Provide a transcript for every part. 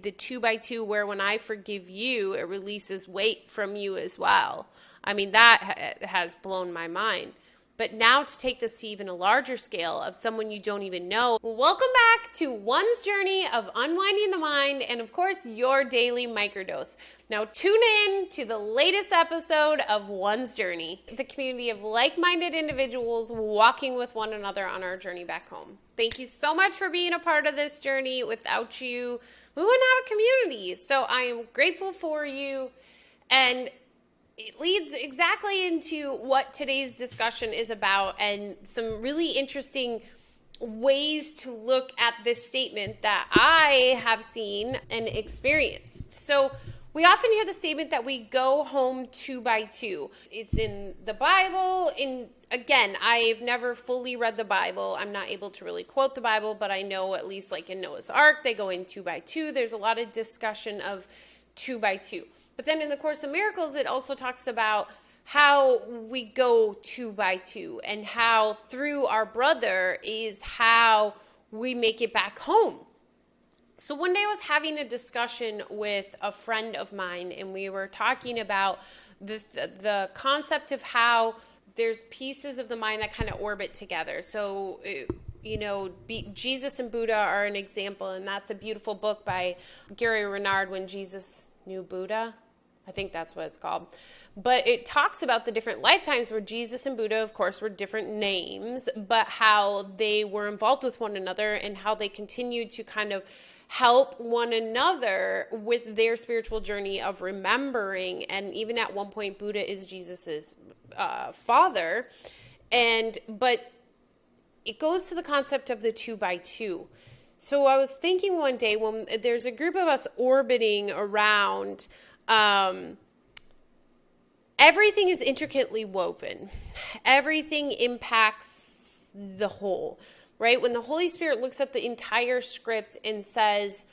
The 2x2, where when I forgive you, it releases weight from you as well. I mean, that has blown my mind. But now to take this to even a larger scale of someone you don't even know. Welcome back to One's journey of unwinding the mind, and of course, your daily microdose. Now tune in to the latest episode of One's Journey, the community of like-minded individuals walking with one another on our journey back home. Thank you so much for being a part of this journey. Without you, we wouldn't have a community. So I am grateful for you, and it leads exactly into what today's discussion is about, and some really interesting ways to look at this statement that I have seen and experienced. So we often hear the statement that we go home 2x2. It's in the Bible. Again, I've never fully read the Bible. I'm not able to really quote the Bible, but I know at least like in Noah's Ark, they go in 2x2. There's a lot of discussion of 2x2. But then in the Course in Miracles, it also talks about how we go 2x2 and how through our brother is how we make it back home. So one day I was having a discussion with a friend of mine, and we were talking about the concept of how there's pieces of the mind that kind of orbit together. So, Jesus and Buddha are an example, and that's a beautiful book by Gary Renard, When Jesus Knew Buddha. I think that's what it's called. But it talks about the different lifetimes where Jesus and Buddha, of course, were different names, but how they were involved with one another and how they continued to kind of help one another with their spiritual journey of remembering. And even at one point, Buddha is Jesus's father. But it goes to the concept of the 2x2. So I was thinking one day, when there's a group of us orbiting around, everything is intricately woven. Everything impacts the whole, right? When the Holy Spirit looks at the entire script and says,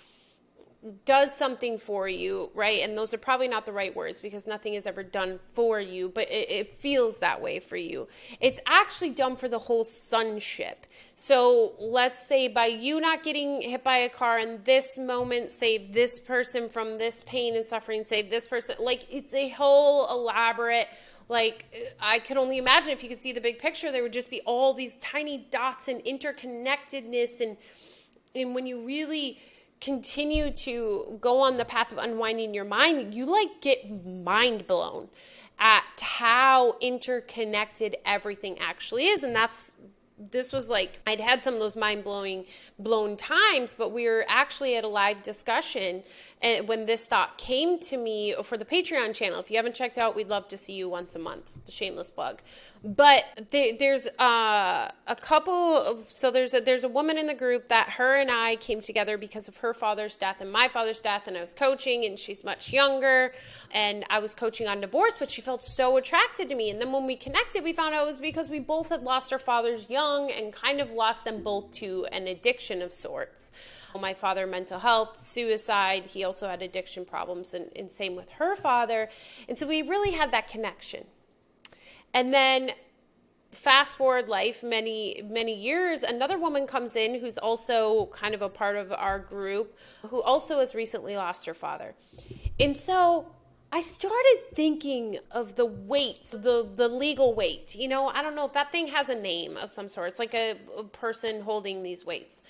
does something for you, right? And those are probably not the right words, because nothing is ever done for you, but it feels that way for you. It's actually done for the whole sonship. So let's say by you not getting hit by a car in this moment, save this person from this pain and suffering, save this person. Like, it's a whole elaborate, like, I could only imagine if you could see the big picture, there would just be all these tiny dots and interconnectedness. And when you really continue to go on the path of unwinding your mind, you like get mind blown at how interconnected everything actually is. And this was like, I'd had some of those blown times, but we were actually at a live discussion and when this thought came to me for the Patreon channel. If you haven't checked out, we'd love to see you once a month. Shameless plug. But there's a couple so there's a woman in the group that her and I came together because of her father's death and my father's death, and I was coaching, and she's much younger, and I was coaching on divorce, but she felt so attracted to me. And then when we connected, we found out it was because we both had lost our fathers young and kind of lost them both to an addiction of sorts. My father, mental health, suicide. He also had addiction problems, and same with her father. And so we really had that connection. And then fast forward life, many, many years, another woman comes in who's also kind of a part of our group, who also has recently lost her father. And so I started thinking of the weights, the legal weight. I don't know if that thing has a name of some sort. It's like a person holding these weights.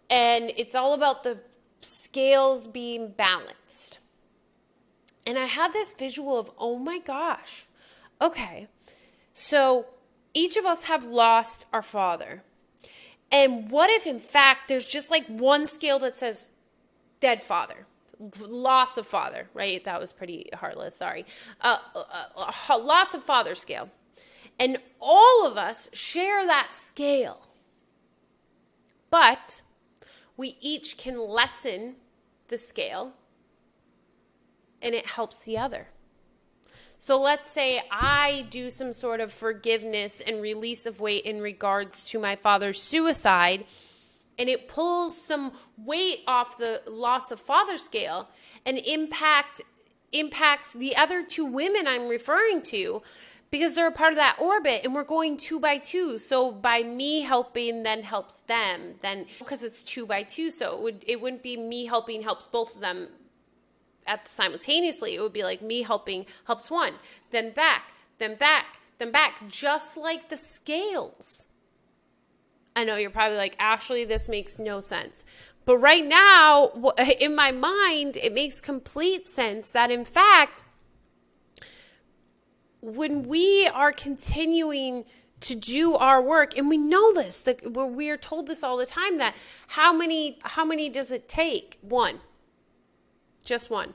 And it's all about the scales being balanced. And I had this visual of, oh my gosh, okay, so each of us have lost our father. And what if, in fact, there's just like one scale that says dead father, loss of father, right? That was pretty heartless, sorry. Loss of father scale. And all of us share that scale. But we each can lessen the scale, and it helps the other. So let's say I do some sort of forgiveness and release of weight in regards to my father's suicide, and it pulls some weight off the loss of father scale and impacts the other two women I'm referring to, because they're a part of that orbit and we're going 2 by 2. So by me helping then helps them, then because it's 2 by 2. So it wouldn't be me helping helps both of them simultaneously. It would be like me helping helps one, then back, then back, then back, just like the scales. I know you're probably like, Ashley, this makes no sense. But right now, in my mind, it makes complete sense that in fact, when we are continuing to do our work, and we know this, that we are told this all the time, that how many does it take? One. Just one.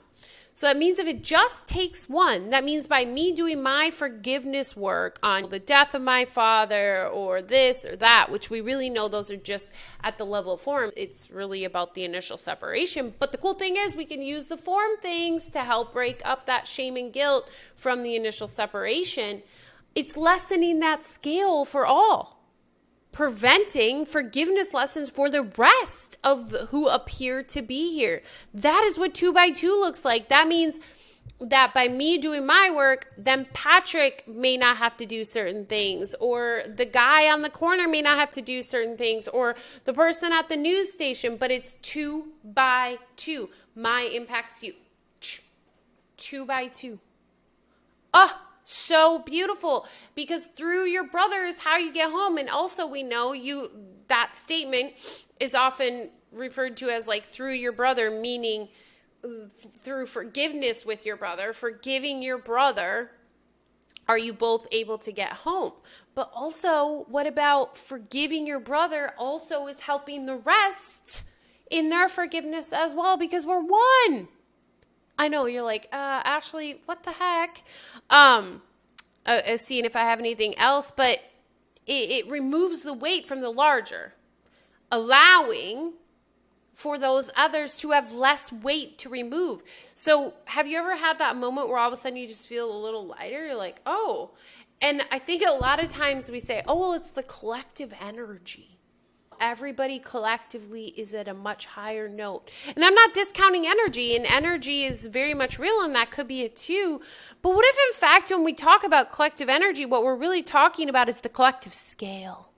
So that means if it just takes one, that means by me doing my forgiveness work on the death of my father or this or that, which we really know those are just at the level of form, it's really about the initial separation. But the cool thing is we can use the form things to help break up that shame and guilt from the initial separation. It's lessening that scale for all. Preventing forgiveness lessons for the rest of who appear to be here. That is what 2 by 2 looks like. That means that by me doing my work, then Patrick may not have to do certain things, or the guy on the corner may not have to do certain things, or the person at the news station, but it's 2 by 2. My impacts you. 2 by 2. So beautiful, because through your brother is how you get home. And also we know that statement is often referred to as like through your brother, meaning through forgiveness with your brother, forgiving your brother, are you both able to get home? But also, what about forgiving your brother also is helping the rest in their forgiveness as well, because we're one. I know you're like, Ashley, what the heck? Seeing if I have anything else, but it removes the weight from the larger, allowing for those others to have less weight to remove. So have you ever had that moment where all of a sudden you just feel a little lighter? You're like, oh. And I think a lot of times we say, oh, well, it's the collective energy. Everybody collectively is at a much higher note. And I'm not discounting energy, and energy is very much real, and that could be it too. But what if, in fact, when we talk about collective energy, what we're really talking about is the collective scale.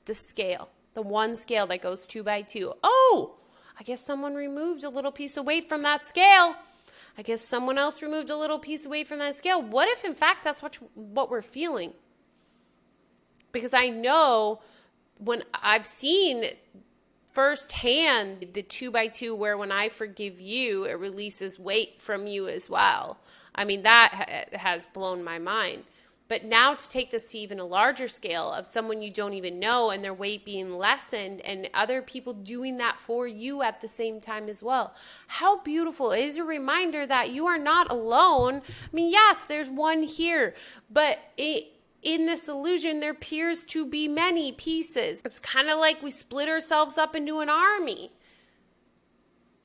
The scale. The one scale that goes 2 by 2. Oh, I guess someone removed a little piece of weight from that scale. I guess someone else removed a little piece of weight from that scale. What if, in fact, that's what we're feeling? Because I know when I've seen firsthand the 2 by 2 where when I forgive you, it releases weight from you as well. I mean, that has blown my mind. But now to take this to even a larger scale of someone you don't even know and their weight being lessened and other people doing that for you at the same time as well. How beautiful. It is a reminder that you are not alone. I mean, yes, there's one here, but in this illusion, there appears to be many pieces. It's kind of like we split ourselves up into an army.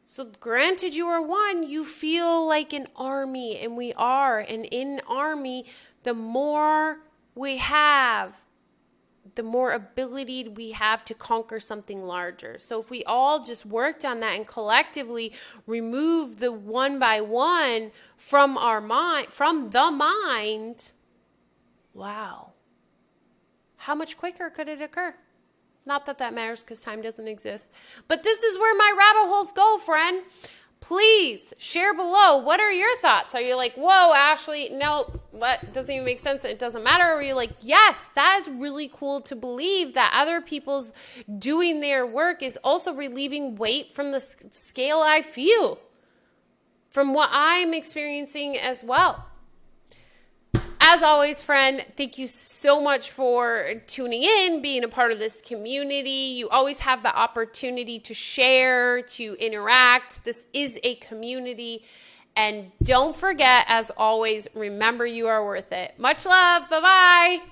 So granted you are one, you feel like an army, and we are. And in army, the more we have, the more ability we have to conquer something larger. So if we all just worked on that and collectively remove the one by one from our mind, from the mind, wow. How much quicker could it occur? Not that that matters because time doesn't exist. But this is where my rabbit holes go, friend. Please share below. What are your thoughts? Are you like, whoa, Ashley, no, what doesn't even make sense. It doesn't matter. Or are you like, yes, that is really cool to believe that other people's doing their work is also relieving weight from the scale I feel, from what I'm experiencing as well. As always, friend, thank you so much for tuning in, being a part of this community. You always have the opportunity to share, to interact. This is a community. And don't forget, as always, remember you are worth it. Much love. Bye-bye.